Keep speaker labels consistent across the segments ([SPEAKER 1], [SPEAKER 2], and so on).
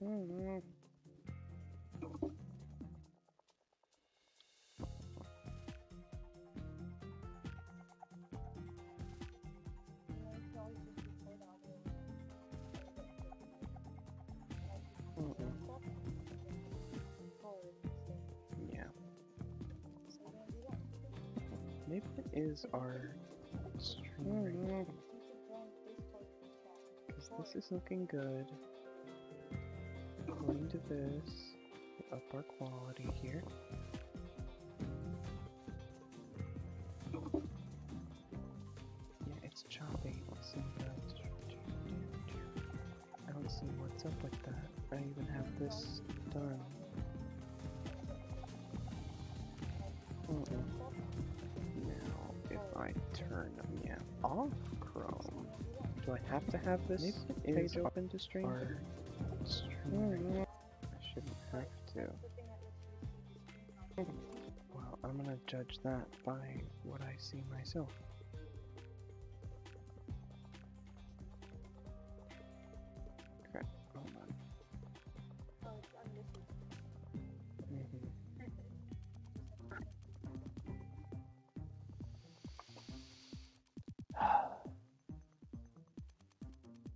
[SPEAKER 1] Mm-hmm. Yeah. Maybe it is our stream because this is looking good. According to this, we up our quality here. Yeah, it's choppy. So I don't see what's up with that. I even have this done. Now, if I turn off Chrome, do I have to have this page open to stream? I shouldn't have to. Well, I'm gonna judge that by what I see myself. Okay, hold on.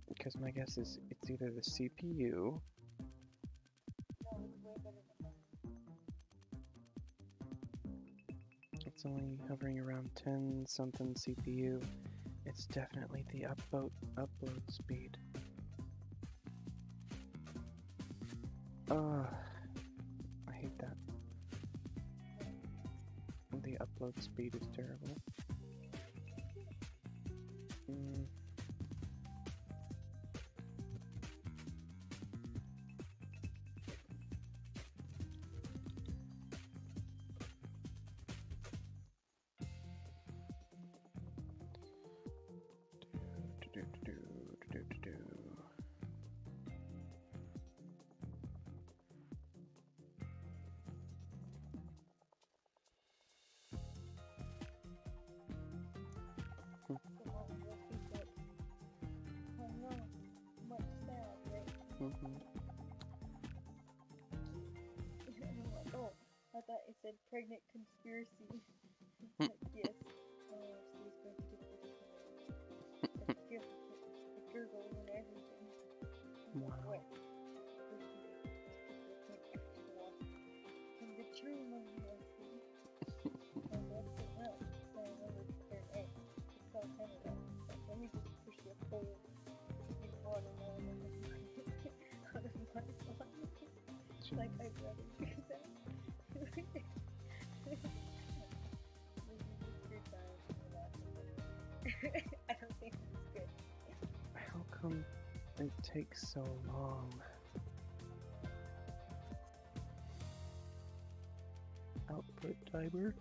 [SPEAKER 1] Because my guess is it's either the CPU. It's only hovering around 10 something CPU. It's definitely the upload speed. I hate that. The upload speed is terrible.
[SPEAKER 2] Oh, I thought it said pregnant conspiracy. Like, yes. She's going to get the gurgle and everything.
[SPEAKER 1] Wow.
[SPEAKER 2] What? Can the true one see? And that's it. Well, so I remember their egg. It's called Canada. Let me just push the whole in water now and then out of my body. Like, I'd rather do that. I don't think this is good.
[SPEAKER 1] How come it takes so long? Output timer?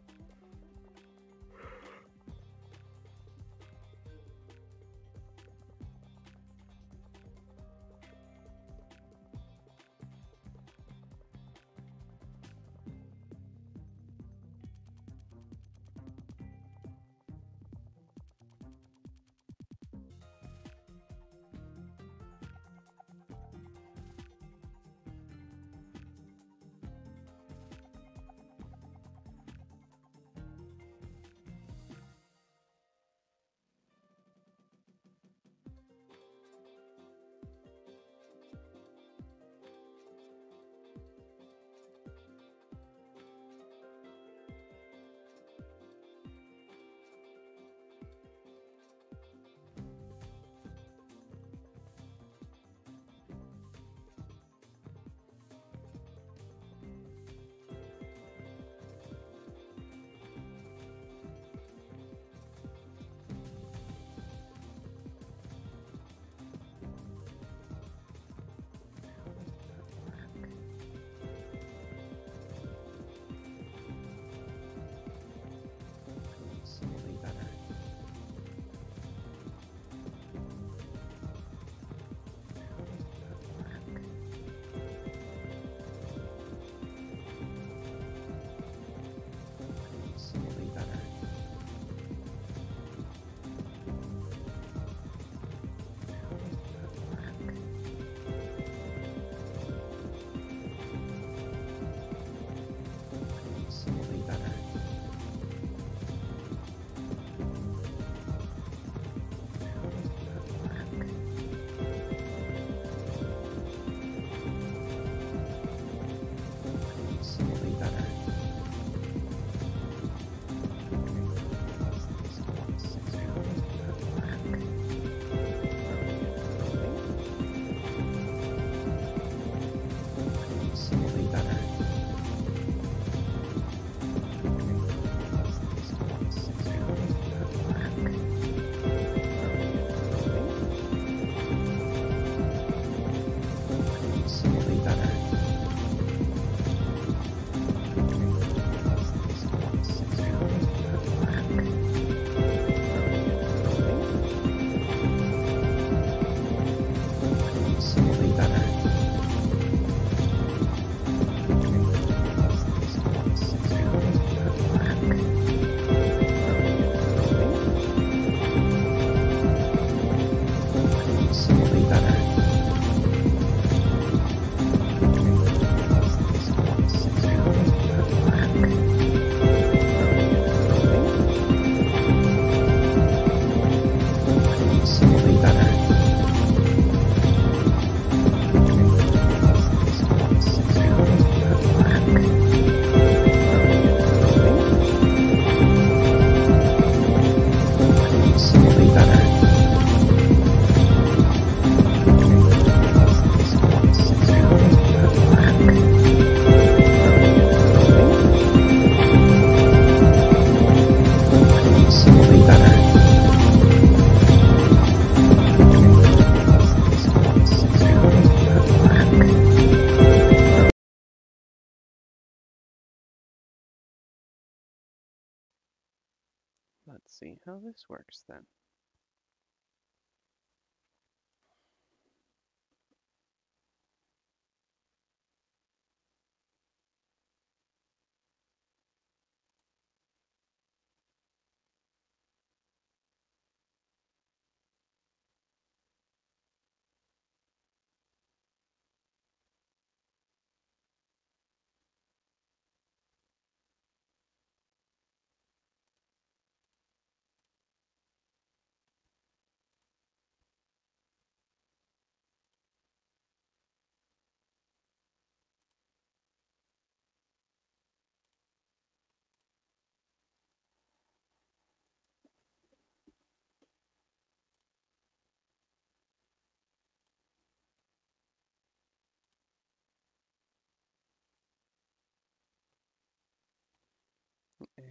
[SPEAKER 1] Let's see how this works then.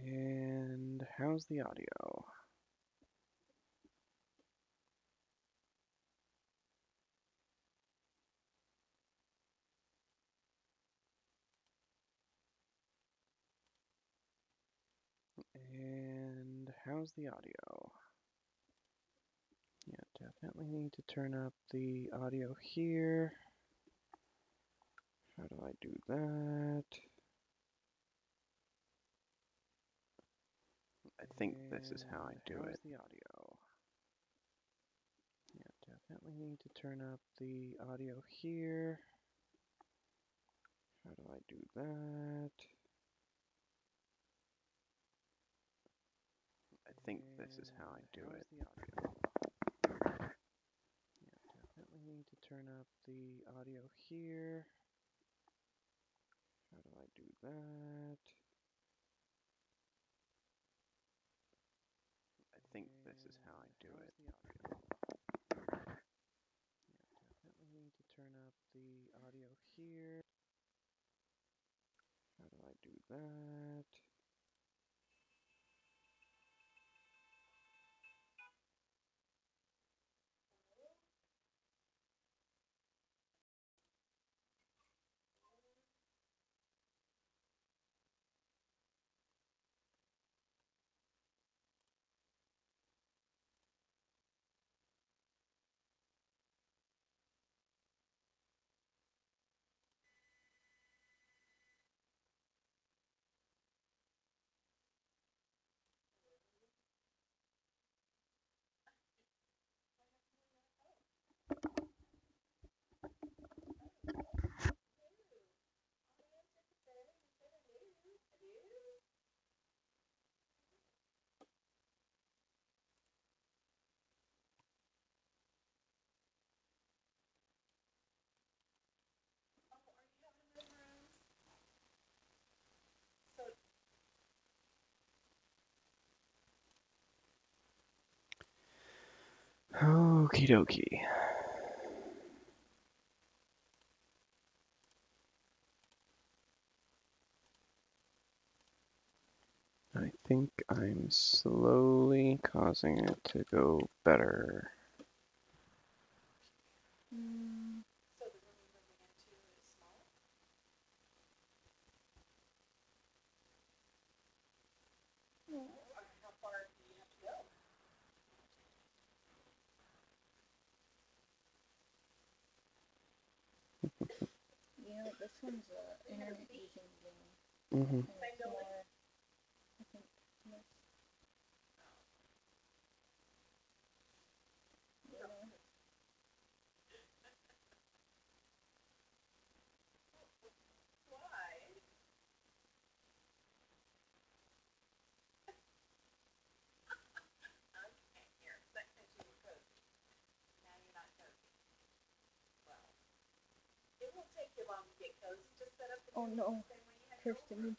[SPEAKER 1] And how's the audio? And how's the audio? Yeah, definitely need to turn up the audio here. How do I do that? I think this is how I do it. The audio? Yeah, definitely need to turn up the audio here. How do I do that? I think this is how I do it. The audio? Yeah, definitely need to turn up the audio here. How do I do that? I think this is how I do it. Yeah, definitely need to turn up the audio here. How do I do that? Okie dokie. I think I'm slowly causing it to go better.
[SPEAKER 2] Yeah, this one's a internet using game.
[SPEAKER 1] Mm-hmm.
[SPEAKER 2] And it's more, I think, less. Yeah. Oh no, Kirsten.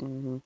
[SPEAKER 1] Mm-hmm.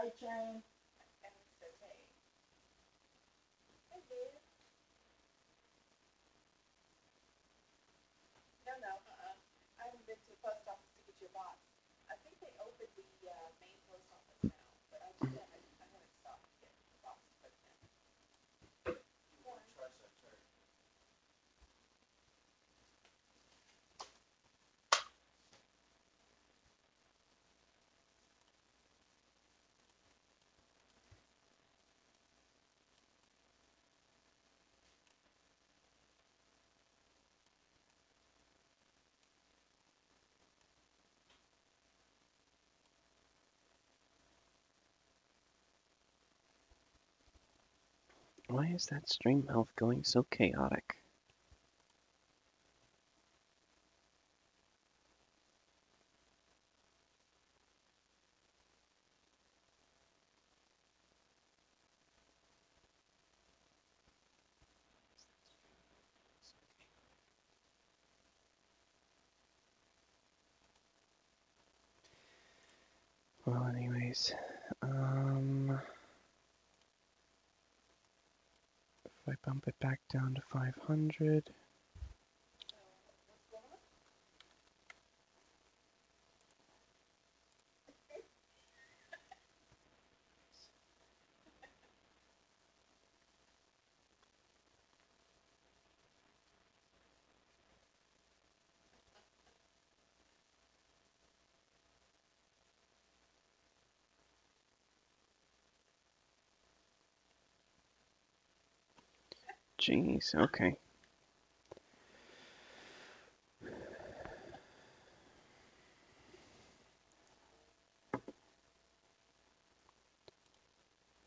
[SPEAKER 3] Hi, Jen. And it says, hey. Hey, dear. No, I haven't been to the post office to get your box. I think they opened the main post office now, but I haven't stopped to get the box put in. You want to try some turn?
[SPEAKER 1] Why is that stream health going so chaotic? Well, anyways, if I bump it back down to 500. Jeez, okay.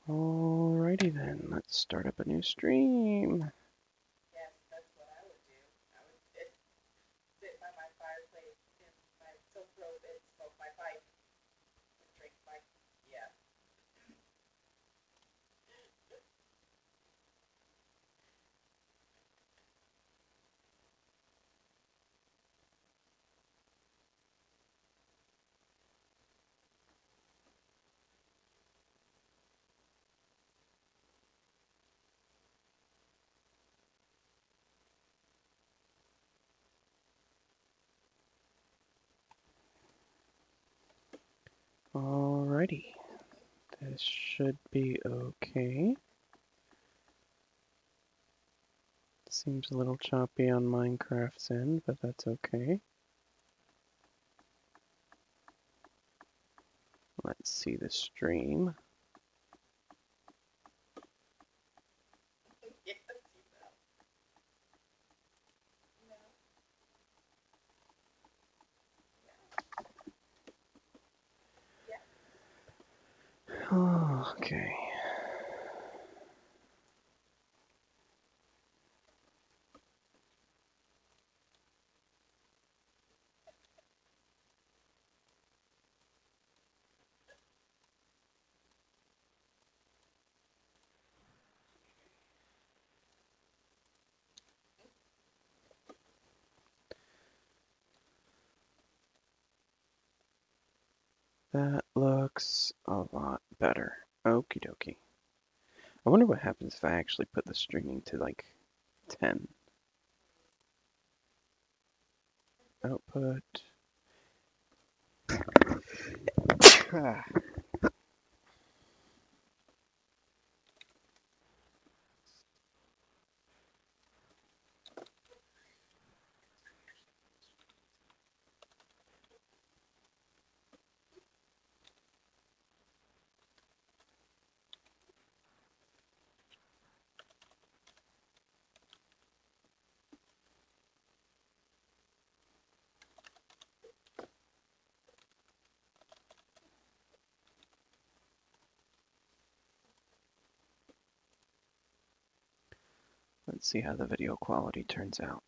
[SPEAKER 1] Alrighty then, let's start up a new stream.
[SPEAKER 3] Yes, that's what I would do. I would sit by my fireplace in my silk robe and smoke my pipe and drink my, yeah.
[SPEAKER 1] Alrighty, this should be okay. Seems a little choppy on Minecraft's end, but that's okay. Let's see the stream.
[SPEAKER 3] Yes, you know. No. Yeah.
[SPEAKER 1] Okay. That looks a lot better. Okie dokie. I wonder what happens if I actually put the streaming to like 10. Output. Let's see how the video quality turns out.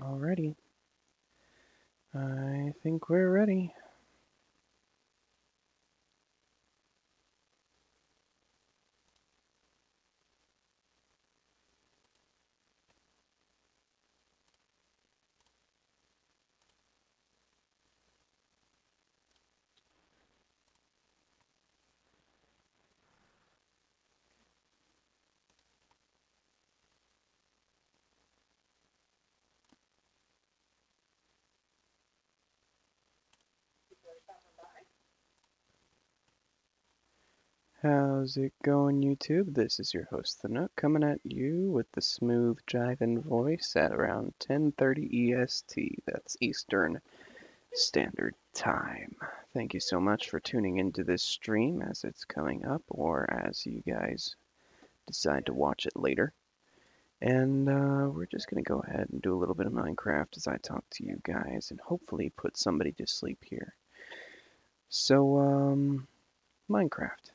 [SPEAKER 1] Alrighty. I think we're ready. How's it going, YouTube? This is your host, the Nook, coming at you with the smooth jiving voice at around 10:30 EST. That's Eastern Standard Time. Thank you so much for tuning into this stream as it's coming up, or as you guys decide to watch it later. And we're just going to go ahead and do a little bit of Minecraft as I talk to you guys and hopefully put somebody to sleep here. So, Minecraft.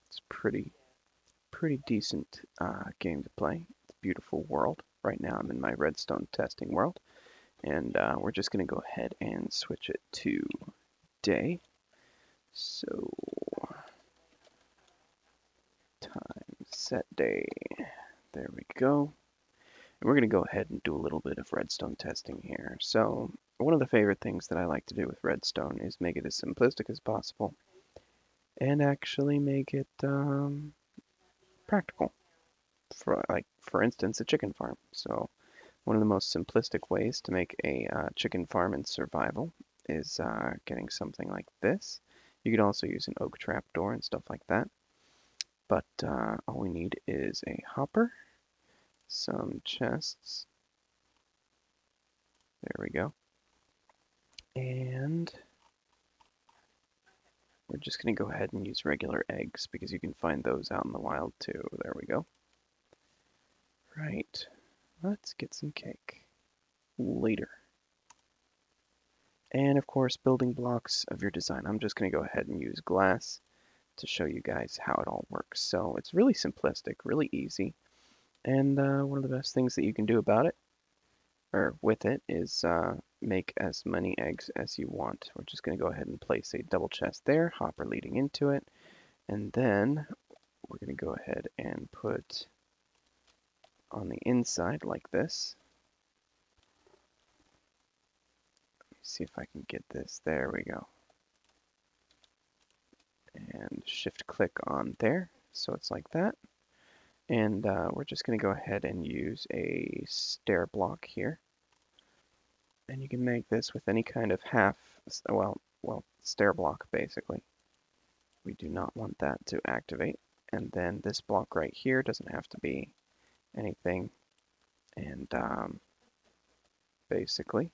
[SPEAKER 1] It's pretty decent game to play. It's a beautiful world. Right now I'm in my redstone testing world. And we're just going to go ahead and switch it to day. So, time set day. There we go. And we're going to go ahead and do a little bit of redstone testing here. So, one of the favorite things that I like to do with redstone is make it as simplistic as possible and actually make it practical. For instance, a chicken farm. So, one of the most simplistic ways to make a chicken farm in survival is getting something like this. You could also use an oak trapdoor and stuff like that. But all we need is a hopper, some chests. There we go. And we're just going to go ahead and use regular eggs because you can find those out in the wild too. There we go. Right. Let's get some cake later. And of course, building blocks of your design. I'm just going to go ahead and use glass to show you guys how it all works. So it's really simplistic, really easy. And one of the best things that you can do about it, or with it, is make as many eggs as you want. We're just going to go ahead and place a double chest there, hopper leading into it. And then we're going to go ahead and put on the inside like this. Let me see if I can get this. There we go. And shift click on there, so it's like that. And we're just going to go ahead and use a stair block here. And you can make this with any kind of stair block basically. We do not want that to activate. And then this block right here doesn't have to be anything. And basically,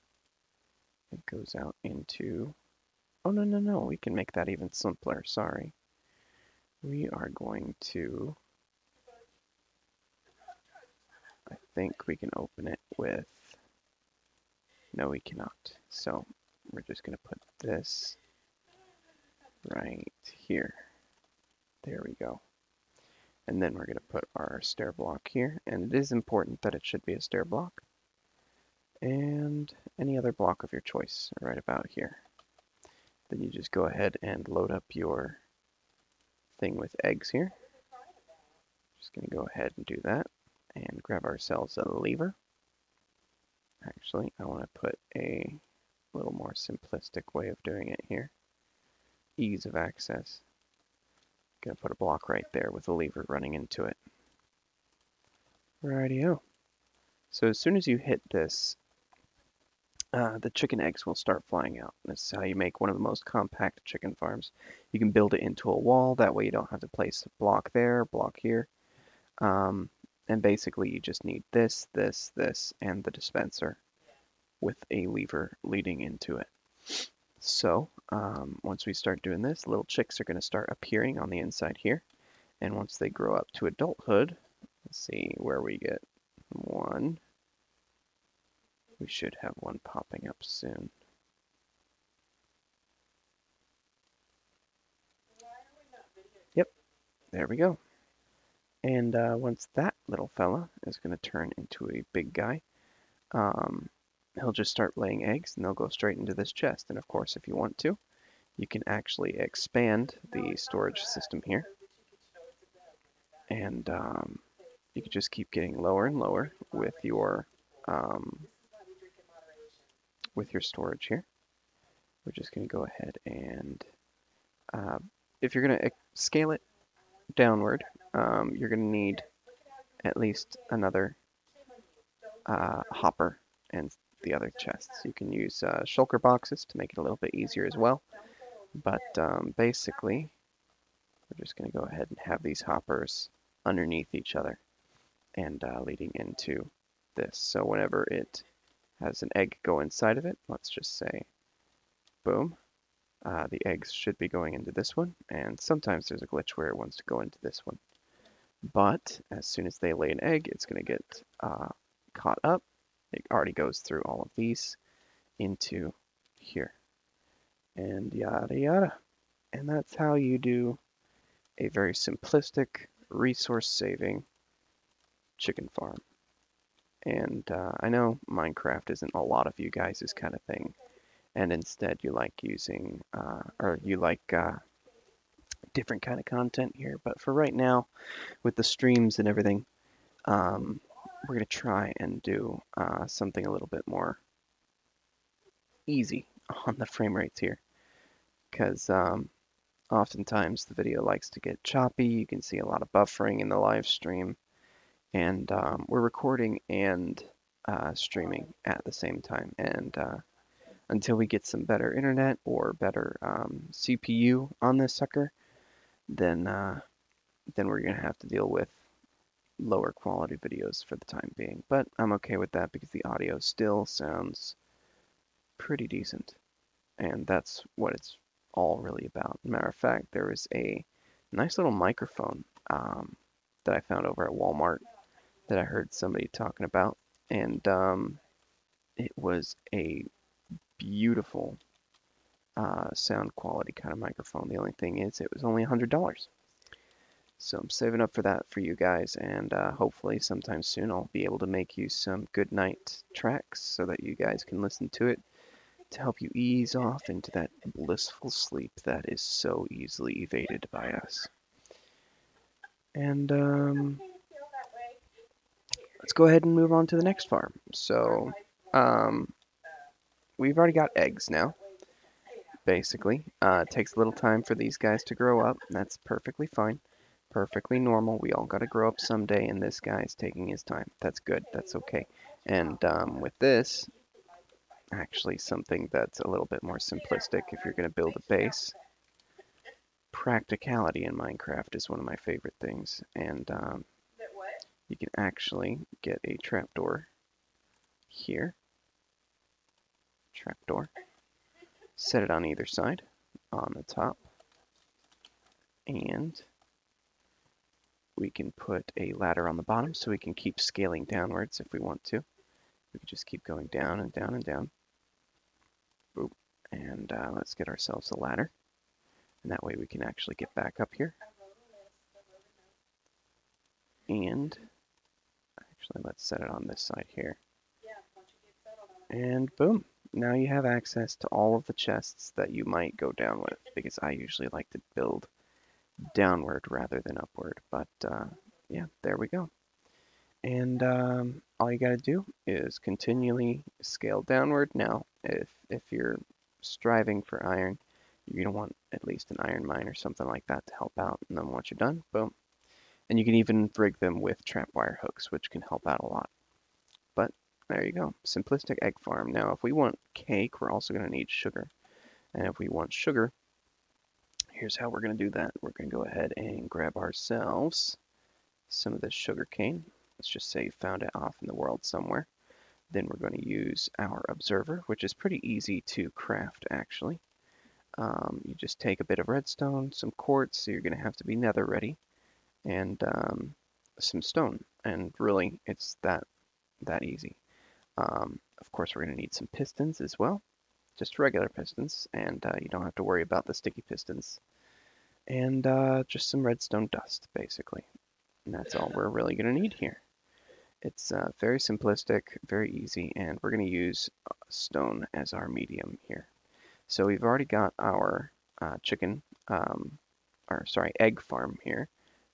[SPEAKER 1] it goes out into... Oh, no, we can make that even simpler, sorry. We are going to... I think we can open it with... No, we cannot. So we're just going to put this right here. There we go. And then we're going to put our stair block here. And it is important that it should be a stair block. And any other block of your choice right about here. Then you just go ahead and load up your thing with eggs here. Just going to go ahead and do that. And grab ourselves a lever. Actually, I want to put a little more simplistic way of doing it here. Ease of access. Gonna put a block right there with a lever running into it. Rightio. So as soon as you hit this, the chicken eggs will start flying out. This is how you make one of the most compact chicken farms. You can build it into a wall, that way you don't have to place a block there, block here. And basically you just need this, and the dispenser with a lever leading into it. So once we start doing this, little chicks are going to start appearing on the inside here. And once they grow up to adulthood, let's see where we get one. We should have one popping up soon. Yep, there we go. And once that little fella is going to turn into a big guy, he'll just start laying eggs, and they'll go straight into this chest. And of course, if you want to, you can actually expand the storage system here, and you can just keep getting lower and lower with your storage here. We're just going to go ahead and if you're going to scale it downward, you're going to need at least another hopper and the other chests. You can use shulker boxes to make it a little bit easier as well. But basically, we're just going to go ahead and have these hoppers underneath each other and leading into this. So whenever it has an egg go inside of it, let's just say, boom, the eggs should be going into this one. And sometimes there's a glitch where it wants to go into this one. But as soon as they lay an egg, it's going to get caught up. It already goes through all of these into here. And yada yada. And that's how you do a very simplistic, resource-saving chicken farm. And I know Minecraft isn't a lot of you guys' kind of thing, and instead you like using, or you like different kind of content here. But for right now, with the streams and everything, we're going to try and do something a little bit more easy on the frame rates here, because oftentimes the video likes to get choppy. You can see a lot of buffering in the live stream, and we're recording and streaming at the same time. And until we get some better internet or better CPU on this sucker, then we're gonna have to deal with lower quality videos for the time being. But I'm okay with that because the audio still sounds pretty decent, and that's what it's all really about. Matter of fact, there was a nice little microphone that I found over at Walmart that I heard somebody talking about, and it was a beautiful sound quality kind of microphone. The only thing is, it was only $100. So I'm saving up for that for you guys, and hopefully sometime soon I'll be able to make you some good night tracks so that you guys can listen to it to help you ease off into that blissful sleep that is so easily evaded by us. And let's go ahead and move on to the next farm. So we've already got eggs now, basically. It takes a little time for these guys to grow up. That's perfectly fine, perfectly normal. We all got to grow up someday, and this guy's taking his time. That's good. That's okay. And with this, actually something that's a little bit more simplistic if you're going to build a base. Practicality in Minecraft is one of my favorite things, and you can actually get a trapdoor here. Trapdoor. Set it on either side, on the top, and we can put a ladder on the bottom so we can keep scaling downwards if we want to. We can just keep going down and down and down. Boop. And let's get ourselves a ladder. And that way we can actually get back up here. And actually, let's set it on this side here. And boom. Now you have access to all of the chests that you might go down with, because I usually like to build downward rather than upward. But yeah, there we go. And all you got to do is continually scale downward. Now, if you're striving for iron, you're going to want at least an iron mine or something like that to help out. And then once you're done, boom. And you can even rig them with trapwire hooks, which can help out a lot. But there you go. Simplistic egg farm. Now, if we want cake, we're also going to need sugar. And if we want sugar, here's how we're going to do that. We're going to go ahead and grab ourselves some of this sugar cane. Let's just say you found it off in the world somewhere. Then we're going to use our observer, which is pretty easy to craft, actually. You just take a bit of redstone, some quartz, so you're going to have to be nether ready, and some stone. And really, it's that easy. Of course, we're going to need some pistons as well, just regular pistons, and you don't have to worry about the sticky pistons. And just some redstone dust, basically. And that's all we're really going to need here. It's very simplistic, very easy, and we're going to use stone as our medium here. So we've already got our chicken, or sorry, egg farm here,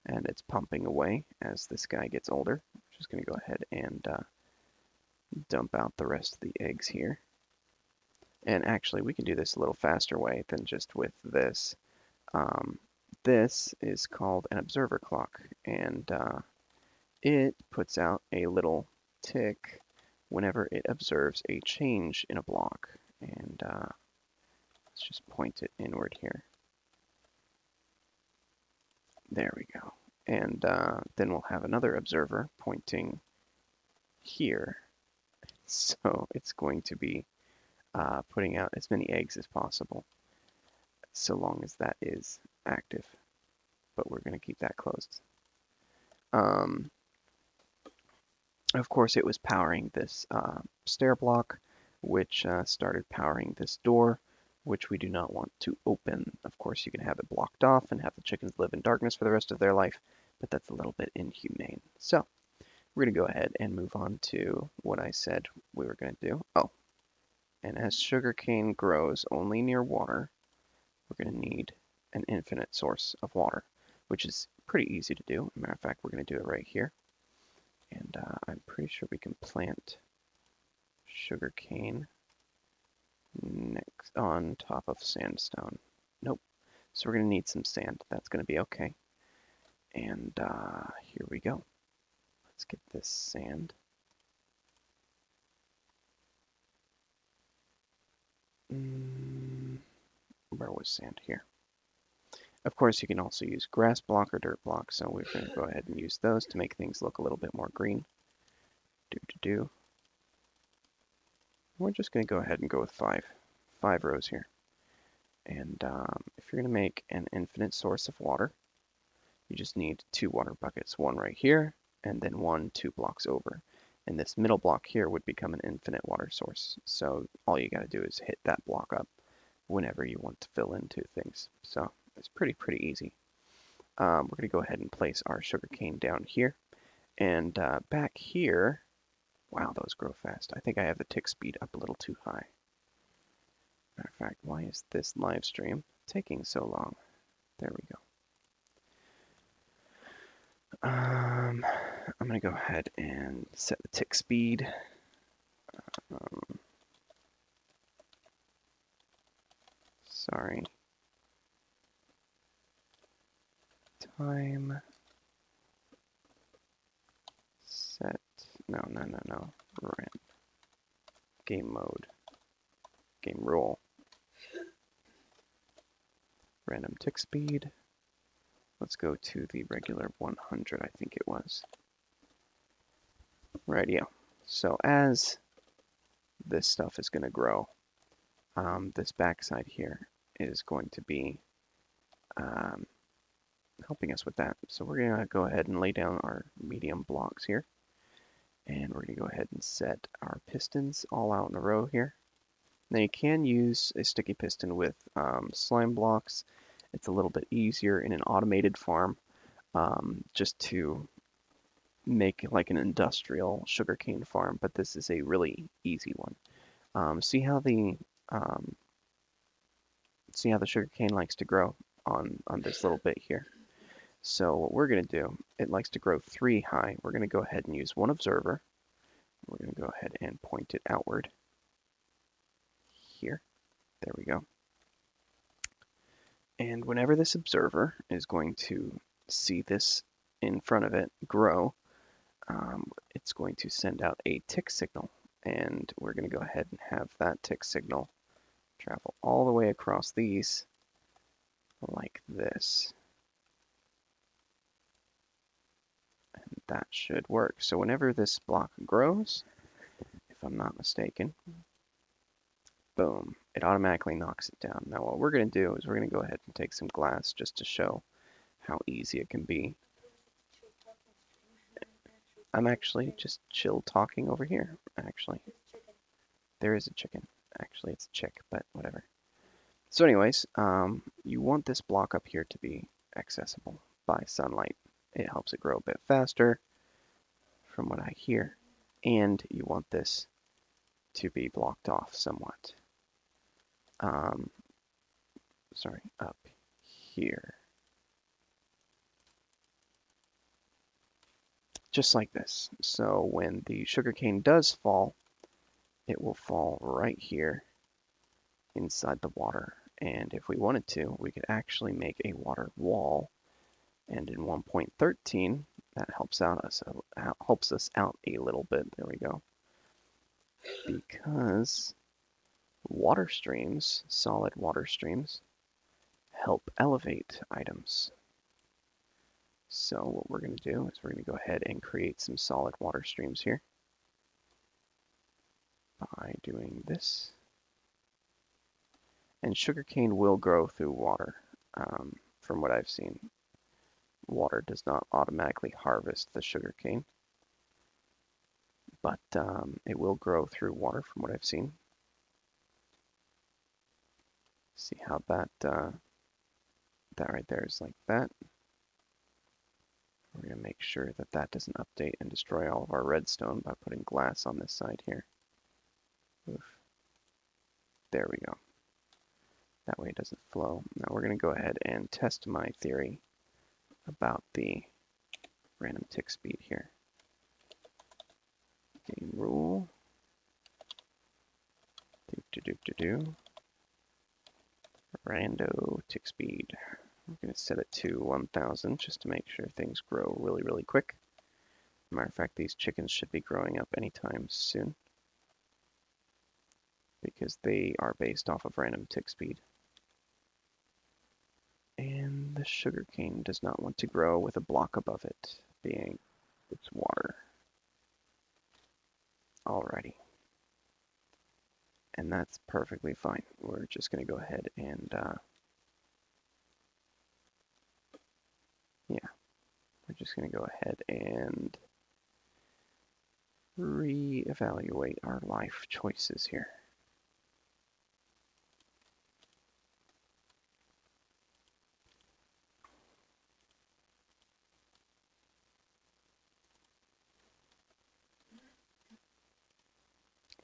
[SPEAKER 1] and it's pumping away as this guy gets older. I'm just going to go ahead and dump out the rest of the eggs here. And actually, we can do this a little faster way than just with this. This is called an observer clock, and it puts out a little tick whenever it observes a change in a block. And let's just point it inward here. There we go. And then we'll have another observer pointing here. So it's going to be putting out as many eggs as possible, so long as that is active. But we're going to keep that closed. Of course, it was powering this stair block, which started powering this door, which we do not want to open. Of course, you can have it blocked off and have the chickens live in darkness for the rest of their life, but that's a little bit inhumane. So we're going to go ahead and move on to what I said we were going to do. Oh, and as sugarcane grows only near water, we're going to need an infinite source of water, which is pretty easy to do. As a matter of fact, we're going to do it right here. And I'm pretty sure we can plant sugarcane next on top of sandstone. Nope. So we're going to need some sand. That's going to be okay. And here we go. Let's get this sand. Where was sand? Here. Of course, you can also use grass block or dirt block, so we're going to go ahead and use those to make things look a little bit more green. We're just going to go ahead and go with five rows here. And if you're going to make an infinite source of water, you just need 2 water buckets, one right here, and then one 2 blocks over. And this middle block here would become an infinite water source. So all you got to do is hit that block up whenever you want to fill into things. So it's pretty easy. We're going to go ahead and place our sugarcane down here. And back here, wow, those grow fast. I think I have the tick speed up a little too high. Matter of fact, why is this live stream taking so long? There we go. I'm going to go ahead and set the tick speed. Sorry. Time. Set. No. Random. Game mode. Game rule. Random tick speed. Let's go to the regular 100, I think it was. Rightio. So as this stuff is going to grow, this backside here is going to be helping us with that. So we're going to go ahead and lay down our medium blocks here. And we're going to go ahead and set our pistons all out in a row here. Now you can use a sticky piston with slime blocks. It's a little bit easier in an automated farm, just to make like an industrial sugarcane farm, but this is a really easy one. See how the sugarcane likes to grow on this little bit here. So what we're going to do, it likes to grow 3 high. We're going to go ahead and use one observer. We're going to go ahead and point it outward here. There we go. And whenever this observer is going to see this in front of it grow, it's going to send out a tick signal. And we're going to go ahead and have that tick signal travel all the way across these like this. And that should work. So whenever this block grows, if I'm not mistaken, boom, it automatically knocks it down. Now what we're going to do is we're going to go ahead and take some glass just to show how easy it can be. I'm actually just chill talking over here, actually. There is a chicken. Actually, it's a chick, but whatever. So anyways, you want this block up here to be accessible by sunlight. It helps it grow a bit faster. from what I hear. And you want this to be blocked off somewhat. Sorry, up here. Just like this. So when the sugarcane does fall, it will fall right here inside the water. And if we wanted to, we could actually make a water wall. And in 1.13, that helps us out a little bit. There we go. Because water streams, solid water streams, help elevate items. So what we're going to do is we're going to go ahead and create some solid water streams here by doing this. And sugarcane will grow through water, from what I've seen. Water does not automatically harvest the sugarcane, but it will grow through water from what I've seen. See how that right there is like that. We're going to make sure that that doesn't update and destroy all of our redstone by putting glass on this side here. Oof. There we go. That way it doesn't flow. Now we're going to go ahead and test my theory about the random tick speed here. Game rule. Rando tick speed. I'm going to set it to 1000 just to make sure things grow really, really quick. Matter of fact, these chickens should be growing up anytime soon because they are based off of random tick speed. And the sugarcane does not want to grow with a block above it, being its water. Alrighty. And that's perfectly fine. We're just going to go ahead and, yeah, we're just going to go ahead and reevaluate our life choices here.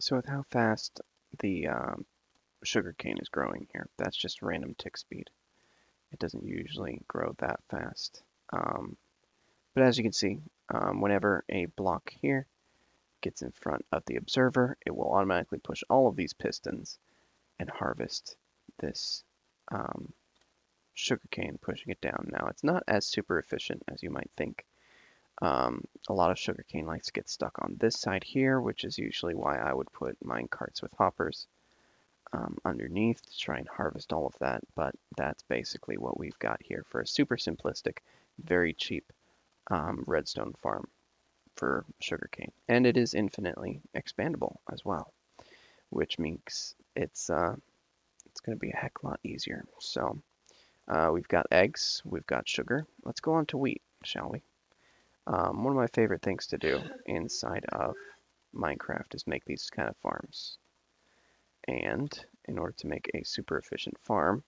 [SPEAKER 1] So with how fast the sugarcane is growing here, that's just random tick speed. It doesn't usually grow that fast. But as you can see, whenever a block here gets in front of the observer, it will automatically push all of these pistons and harvest this sugarcane, pushing it down. Now, it's not as super efficient as you might think. A lot of sugarcane likes to get stuck on this side here, which is usually why I would put mine carts with hoppers underneath to try and harvest all of that, but that's basically what we've got here for a super simplistic, very cheap redstone farm for sugarcane. And it is infinitely expandable as well, which means it's going to be a heck lot easier. So we've got eggs, we've got sugar. Let's go on to wheat, shall we? One of my favorite things to do inside of Minecraft is make these kind of farms. And in order to make a super efficient farm,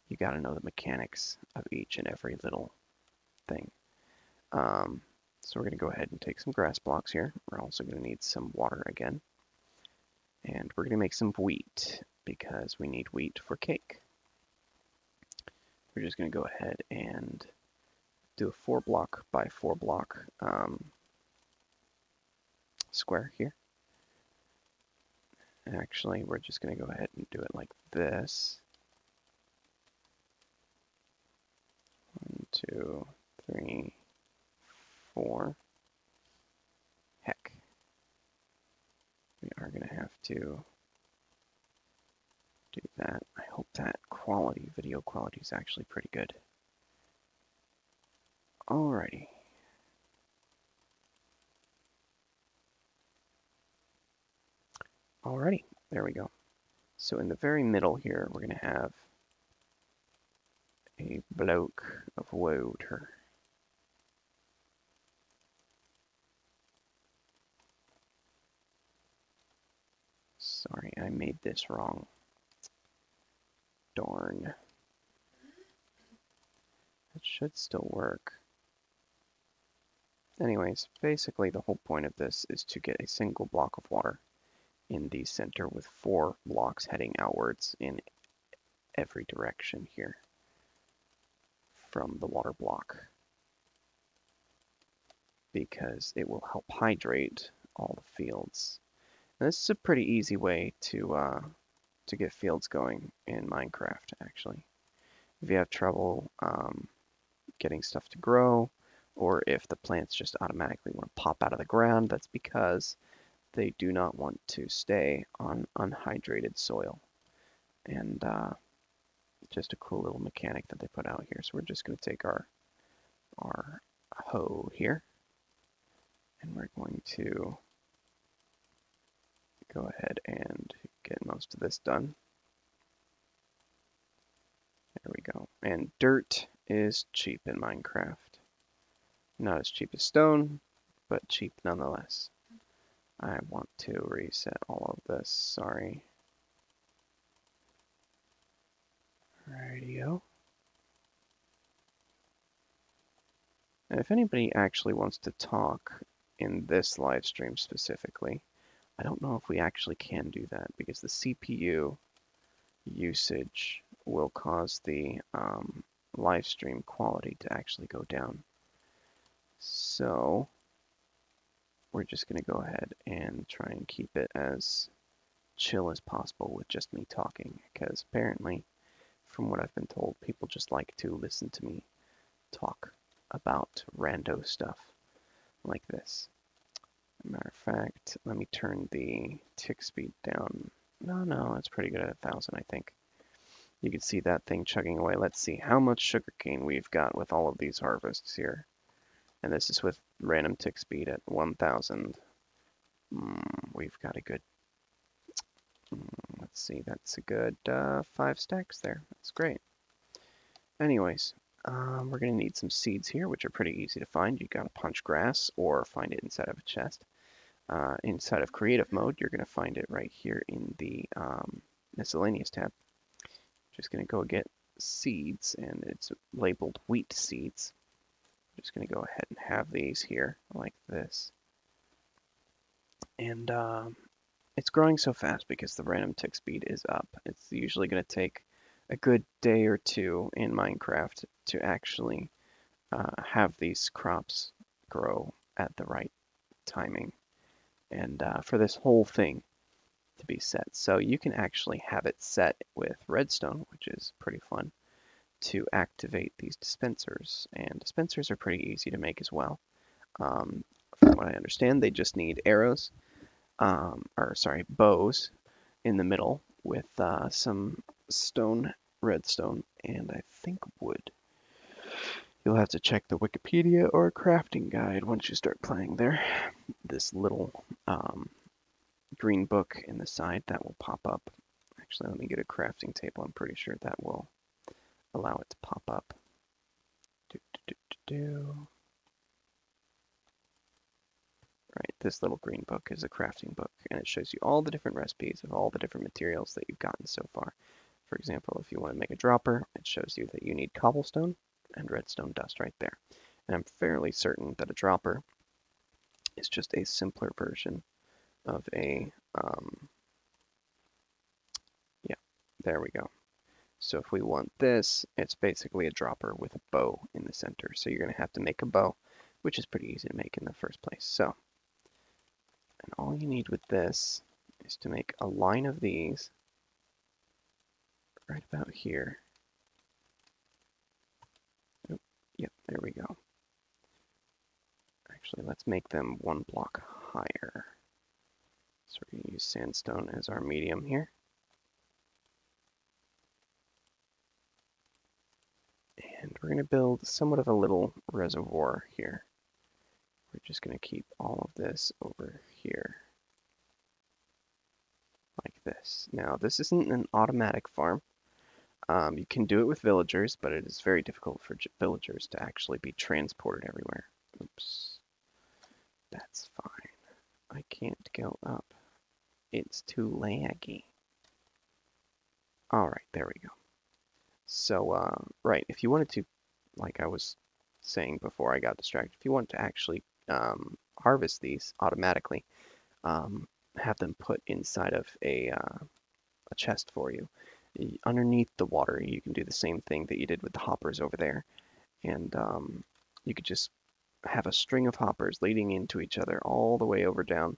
[SPEAKER 1] you got to know the mechanics of each and every little thing. So we're going to go ahead and take some grass blocks here. We're also going to need some water again. And we're going to make some wheat because we need wheat for cake. We're just going to go ahead and do a 4 block by 4 block square here. Actually, we're just going to go ahead and do it like this. 1, 2, 3, 4. Heck. We are going to have to do that. I hope that video quality is actually pretty good. Alrighty. Alrighty, there we go. So in the very middle here, we're going to have a block of water. Sorry, I made this wrong. Darn. That should still work. Anyways, basically the whole point of this is to get a single block of water in the center with 4 blocks heading outwards in every direction here from the water block, because it will help hydrate all the fields. And this is a pretty easy way to get fields going in Minecraft, actually. If you have trouble getting stuff to grow, or if the plants just automatically want to pop out of the ground, that's because they do not want to stay on unhydrated soil. And just a cool little mechanic that they put out here. So we're just going to take our hoe here, and we're going to go ahead and get most of this done. There we go. And dirt is cheap in Minecraft. Not as cheap as stone, but cheap nonetheless. I want to reset all of this, sorry. Rightio. And if anybody actually wants to talk in this live stream specifically, I don't know if we actually can do that because the CPU usage will cause the live stream quality to actually go down. So we're just going to go ahead and try and keep it as chill as possible with just me talking, because apparently, from what I've been told, people just like to listen to me talk about rando stuff like this. Matter of fact, let me turn the tick speed down. No, it's pretty good at 1,000, I think. You can see that thing chugging away. Let's see how much sugarcane we've got with all of these harvests here. And this is with random tick speed at 1,000. We've got a good, let's see, that's a good 5 stacks there. That's great. Anyways, we're going to need some seeds here, which are pretty easy to find. You got to punch grass or find it inside of a chest. Inside of creative mode, you're going to find it right here in the miscellaneous tab. Just going to go get seeds, and it's labeled wheat seeds. I'm just going to go ahead and have these here like this. And it's growing so fast because the random tick speed is up. It's usually going to take a good day or two in Minecraft to actually have these crops grow at the right timing, and for this whole thing to be set. So you can actually have it set with redstone, which is pretty fun, to activate these dispensers. And dispensers are pretty easy to make as well. From what I understand, they just need arrows, bows in the middle with some redstone, and I think wood. You'll have to check the Wikipedia or crafting guide once you start playing there. This little green book in the side that will pop up. Actually, let me get a crafting table. I'm pretty sure that will allow it to pop up. Right, this little green book is a crafting book, and it shows you all the different recipes of all the different materials that you've gotten so far. For example, if you want to make a dropper, it shows you that you need cobblestone and redstone dust right there. And I'm fairly certain that a dropper is just a simpler version of a, yeah, there we go. So if we want this, it's basically a dropper with a bow in the center. So you're going to have to make a bow, which is pretty easy to make in the first place. So, and all you need with this is to make a line of these right about here. Oh, yep, there we go. Actually, let's make them 1 block higher. So we're going to use sandstone as our medium here. And we're going to build somewhat of a little reservoir here. We're just going to keep all of this over here, like this. Now, this isn't an automatic farm. You can do it with villagers, but it is very difficult for villagers to actually be transported everywhere. Oops. That's fine. I can't go up. It's too laggy. All right, there we go. So, right, if you wanted to, like I was saying before I got distracted, if you want to actually harvest these automatically, have them put inside of a chest for you. Underneath the water, you can do the same thing that you did with the hoppers over there, and you could just have a string of hoppers leading into each other all the way over down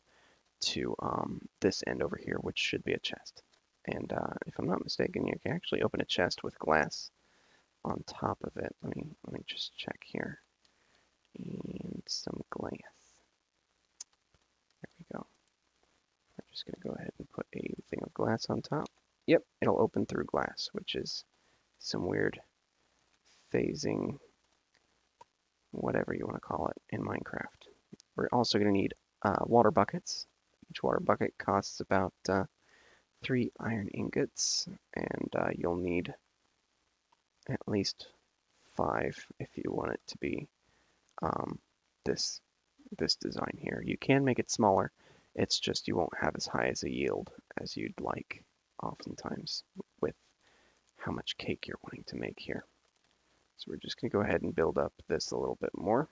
[SPEAKER 1] to this end over here, which should be a chest. And if I'm not mistaken, you can actually open a chest with glass on top of it. Let me just check here. And some glass. There we go. I'm just going to go ahead and put a thing of glass on top. Yep, it'll open through glass, which is some weird phasing, whatever you want to call it, in Minecraft. We're also going to need water buckets. Each water bucket costs about 3 iron ingots, and you'll need at least 5 if you want it to be this design here. You can make it smaller. It's just you won't have as high as a yield as you'd like oftentimes with how much cake you're wanting to make here. So we're just going to go ahead and build up this a little bit more.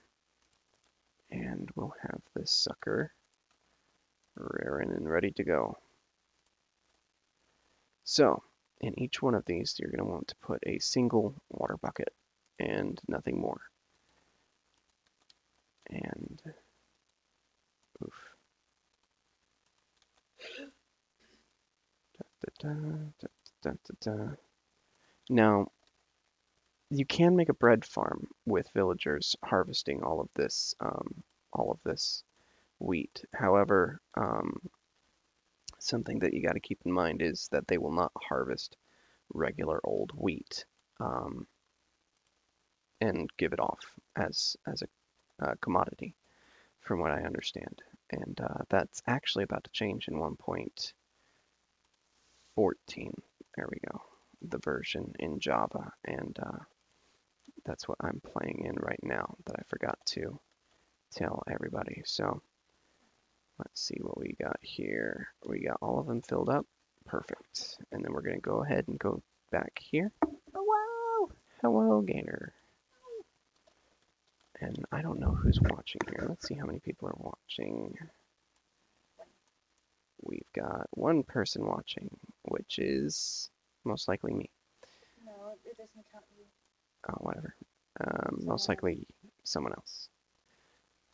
[SPEAKER 1] And we'll have this sucker raring and ready to go. So in each one of these, you're going to want to put a single water bucket and nothing more. And oof. Da, da, da. Now, you can make a bread farm with villagers harvesting all of this wheat. However, something that you got to keep in mind is that they will not harvest regular old wheat and give it off as a commodity, from what I understand. And that's actually about to change in 1.14. There we go. The version in Java, and that's what I'm playing in right now that I forgot to tell everybody. So let's see what we got here. We got all of them filled up. Perfect. And then we're going to go ahead and go back here. Hello! Hello, Gator. And I don't know who's watching here. Let's see how many people are watching. We've got 1 person watching, which is most likely me.
[SPEAKER 2] No, it doesn't count you.
[SPEAKER 1] Oh, whatever. Most likely someone else.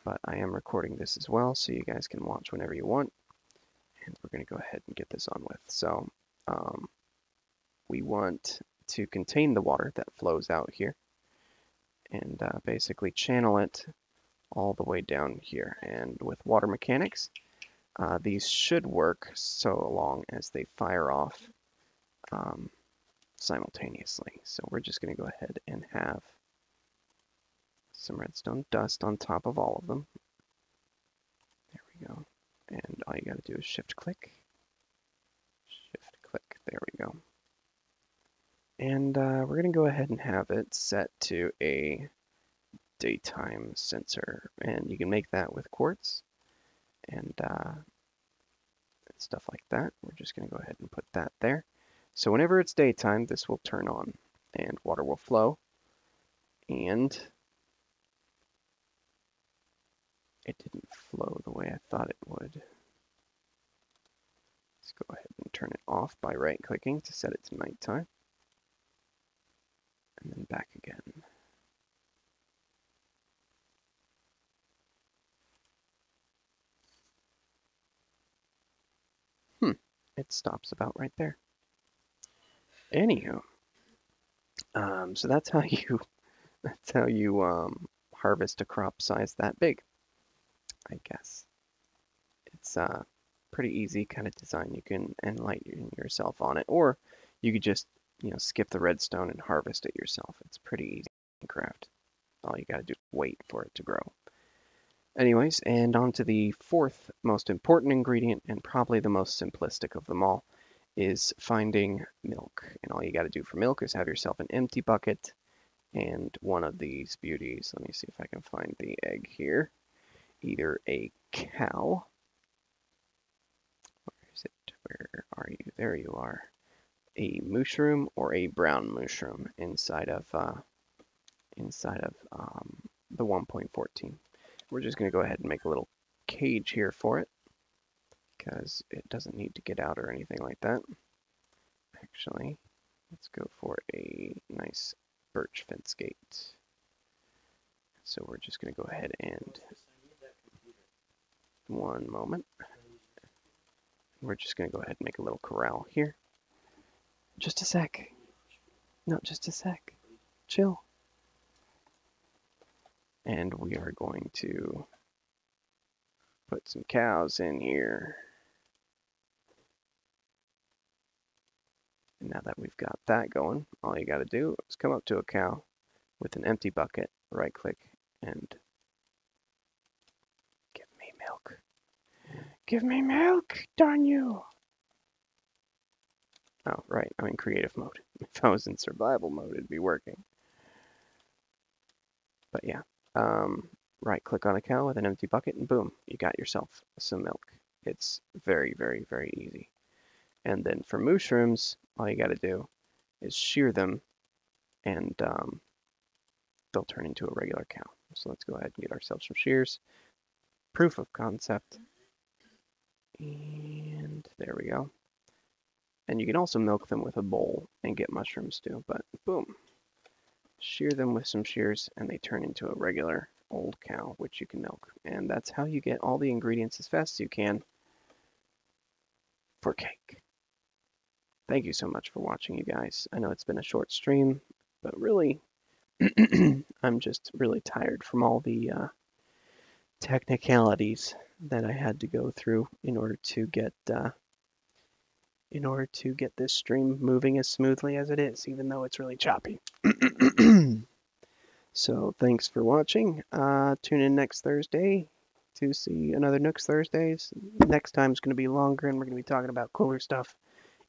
[SPEAKER 1] But I am recording this as well, so you guys can watch whenever you want. And we're going to go ahead and get this on with. So we want to contain the water that flows out here and basically channel it all the way down here. And with water mechanics, these should work so long as they fire off simultaneously. So we're just going to go ahead and have some redstone dust on top of all of them. There we go. And all you got to do is shift click. Shift click. There we go. And we're going to go ahead and have it set to a daytime sensor. And you can make that with quartz and stuff like that. We're just going to go ahead and put that there. So whenever it's daytime, this will turn on and water will flow. And it didn't flow the way I thought it would. Let's go ahead and turn it off by right-clicking to set it to nighttime. And then back again. It stops about right there. Anywho, so that's how you harvest a crop size that big, I guess. It's pretty easy kind of design. You can enlighten yourself on it, or you could just skip the redstone and harvest it yourself. It's pretty easy in Minecraft. All you got to do is wait for it to grow. Anyways, and on to the 4th most important ingredient, and probably the most simplistic of them all, is finding milk. And all you got to do for milk is have yourself an empty bucket and one of these beauties. Let me see if I can find the egg here. Either a cow. Where is it? Where are you? There you are. A mushroom or a brown mushroom inside of the 1.14. we're just going to go ahead and make a little cage here for it, because it doesn't need to get out or anything like that. Actually, let's go for a nice birch fence gate. So we're just going to go ahead and, one moment, we're just going to go ahead and make a little corral here. Just a sec. No, just a sec. Chill. And we are going to put some cows in here. And now that we've got that going, all you got to do is come up to a cow with an empty bucket, right click, and give me milk. Give me milk, darn you! Oh, right, I'm in creative mode. If I was in survival mode, it'd be working. But yeah, right click on a cow with an empty bucket, and boom, you got yourself some milk. It's very, very, very easy. And then for mushrooms, all you got to do is shear them, and they'll turn into a regular cow. So let's go ahead and get ourselves some shears. Proof of concept. And there we go. And you can also milk them with a bowl and get mushrooms too, but boom. Shear them with some shears and they turn into a regular old cow, which you can milk. And that's how you get all the ingredients as fast as you can for cake. Thank you so much for watching, you guys. I know it's been a short stream, but really, I'm just really tired from all the technicalities that I had to go through in order to get this stream moving as smoothly as it is, even though it's really choppy. So thanks for watching. Tune in next Thursday to see another Nooks Thursdays. Next time's going to be longer, and we're going to be talking about cooler stuff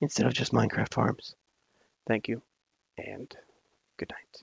[SPEAKER 1] instead of just Minecraft farms. Thank you, and good night.